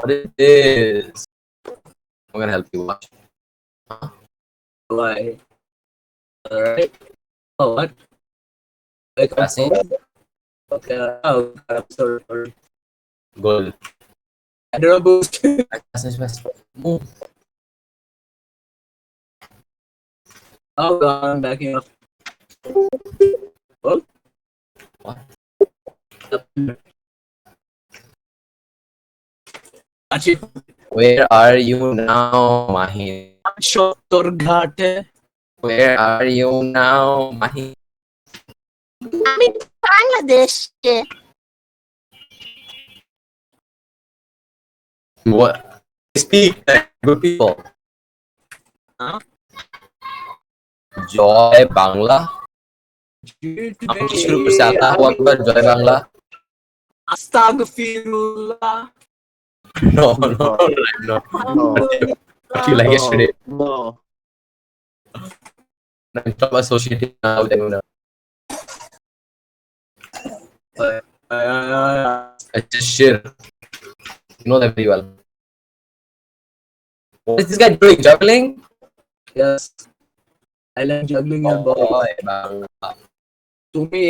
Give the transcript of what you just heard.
What is this? I'm gonna help you watch. Why? Alright. Oh, what? Wake up. Kasi Okay. Oh, I'm sorry. goal. I don't know, boost. Move. Oh, God, I'm backing up. Oh. What? Actually, Where are you now, Mahi? Shotor Ghat hai. Where are you now, Mahi? আমি বাংলাদেশে What? Speak, good people. Huh? Joy Bangla. हम शुरू से आता हुआ अकबर जय Bangla. Astaghfirullah. No. What you like yesterday? No. Stop associating now with everyone. It's just shit. You know that very well. What is this guy doing? Juggling? Yes. I like juggling your ball. Joy Bangla. To me,